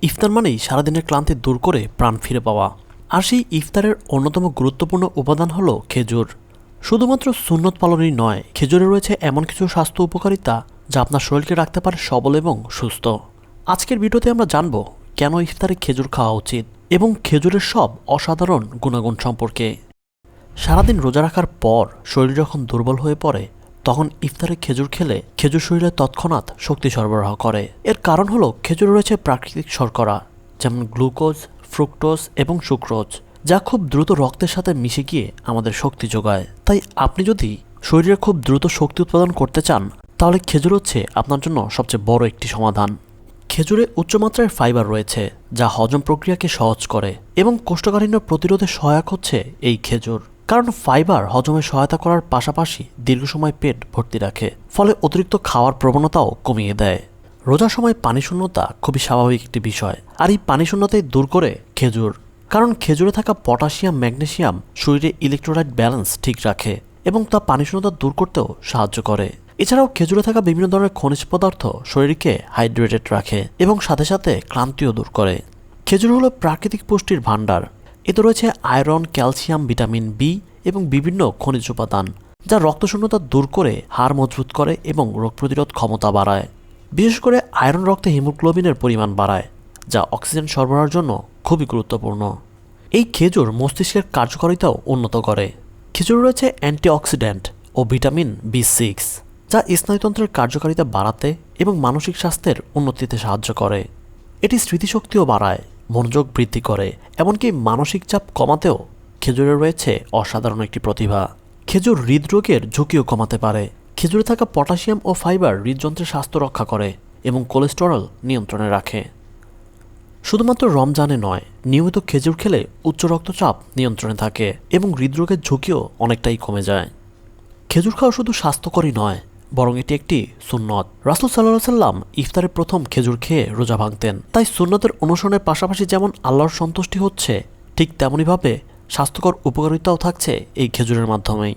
ইফতার মানেই সারাদিনের ক্লান্তি দূর করে প্রাণ ফিরে পাওয়া। আর সেই ইফতারের অন্যতম গুরুত্বপূর্ণ উপাদান হলো খেজুর। শুধুমাত্র সুন্নত পালনই নয়, খেজুরে রয়েছে এমন কিছু স্বাস্থ্য উপকারিতা যা আপনার শরীরকে রাখতে পারে সবল এবং সুস্থ। আজকের ভিডিওতে আমরা জানব কেন ইফতারে খেজুর খাওয়া উচিত এবং খেজুরের সব অসাধারণ গুণাগুণ সম্পর্কে। সারাদিন রোজা রাখার পর শরীর যখন দুর্বল হয়ে পড়ে তখন ইফতারে খেজুর খেলে খেজুর শরীরে তৎক্ষণাৎ শক্তি সরবরাহ করে। এর কারণ হলো খেজুরে রয়েছে প্রাকৃতিক শর্করা যেমন গ্লুকোজ, ফ্রুক্টোজ এবং সুক্রোজ, যা খুব দ্রুত রক্তের সাথে মিশে গিয়ে আমাদের শক্তি যোগায়। তাই আপনি যদি শরীরে খুব দ্রুত শক্তি উৎপাদন করতে চান তাহলে খেজুর হচ্ছে আপনার জন্য সবচেয়ে বড় একটি সমাধান। খেজুরে উচ্চমাত্রার ফাইবার রয়েছে যা হজম প্রক্রিয়াকে সহজ করে এবং কোষ্ঠকাঠিন্য প্রতিরোধে সহায়ক হচ্ছে এই খেজুর। কারণ ফাইবার হজমে সহায়তা করার পাশাপাশি দীর্ঘ সময় পেট ভর্তি রাখে, ফলে অতিরিক্ত খাওয়ার প্রবণতাও কমিয়ে দেয়। রোজার সময় পানিশূন্যতা খুবই স্বাভাবিক একটি বিষয়, আর এই পানিশূন্যতাই দূর করে খেজুর। কারণ খেজুরে থাকা পটাশিয়াম, ম্যাগনেসিয়াম শরীরে ইলেকট্রোলাইট ব্যালেন্স ঠিক রাখে এবং তা পানিশূন্যতা দূর করতেও সাহায্য করে। এছাড়াও খেজুরে থাকা বিভিন্ন ধরনের খনিজ পদার্থ শরীরকে হাইড্রেটেড রাখে এবং সাথে সাথে ক্লান্তিও দূর করে। খেজুর হলো প্রাকৃতিক পুষ্টির ভাণ্ডার। এতে রয়েছে আয়রন, ক্যালসিয়াম, ভিটামিন বি এবং বিভিন্ন খনিজ উপাদান যা রক্তশূন্যতা দূর করে হাড় মজবুত করে এবং রোগ প্রতিরোধ ক্ষমতা বাড়ায়। বিশেষ করে আয়রন রক্তে হিমোগ্লোবিনের পরিমাণ বাড়ায়, যা অক্সিজেন সরবরাহের জন্য খুবই গুরুত্বপূর্ণ। এই খেজুর মস্তিষ্কের কার্যকারিতাও উন্নত করে। খেজুর রয়েছে অ্যান্টিঅক্সিডেন্ট ও ভিটামিন বি6, যা স্নায়ুতন্ত্রের কার্যকারিতা বাড়াতে এবং মানসিক স্বাস্থ্যের উন্নতিতে সাহায্য করে। এটি স্মৃতিশক্তিও বাড়ায়, মনোযোগ বৃদ্ধি করে, এমনকি মানসিক চাপ কমাতেও খেজুরে রয়েছে অসাধারণ একটি প্রতিভা। খেজুর হৃদরোগের ঝুঁকিও কমাতে পারে। খেজুরে থাকা পটাশিয়াম ও ফাইবার হৃদযন্ত্রের স্বাস্থ্য রক্ষা করে এবং কোলেস্টেরল নিয়ন্ত্রণে রাখে। শুধুমাত্র রমজানে নয়, নিয়মিত খেজুর খেলে উচ্চ রক্তচাপ নিয়ন্ত্রণে থাকে এবং হৃদরোগের ঝুঁকিও অনেকটাই কমে যায়। খেজুর খাওয়া শুধু স্বাস্থ্যকরই নয়, বরং এটি একটি সুন্নত। রাসূল সাল্লাল্লাহু আলাইহি সাল্লাম ইফতারে প্রথম খেজুর খেয়ে রোজা ভাঙতেন। তাই সুন্নতের অনুসরণের পাশাপাশি যেমন আল্লাহর সন্তুষ্টি হচ্ছে, ঠিক তেমনইভাবে স্বাস্থ্যকর উপকারিতাও থাকছে এই খেজুরের মাধ্যমেই।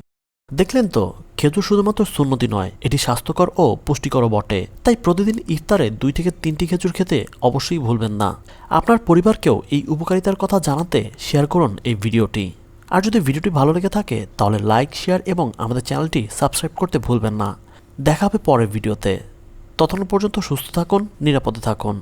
দেখলেন তো, খেজুর শুধুমাত্র সুন্নতি নয়, এটি স্বাস্থ্যকর ও পুষ্টিকরও বটে। তাই প্রতিদিন ইফতারে 2 থেকে 3টি খেজুর খেতে অবশ্যই ভুলবেন না। আপনার পরিবারকেও এই উপকারিতার কথা জানাতে শেয়ার করুন এই ভিডিওটি। আর যদি ভিডিওটি ভালো লেগে থাকে তাহলে লাইক, শেয়ার এবং আমাদের চ্যানেলটি সাবস্ক্রাইব করতে ভুলবেন না। দেখা হবে পরের ভিডিওতে। ততক্ষণ পর্যন্ত সুস্থ থাকুন, নিরাপদে থাকুন।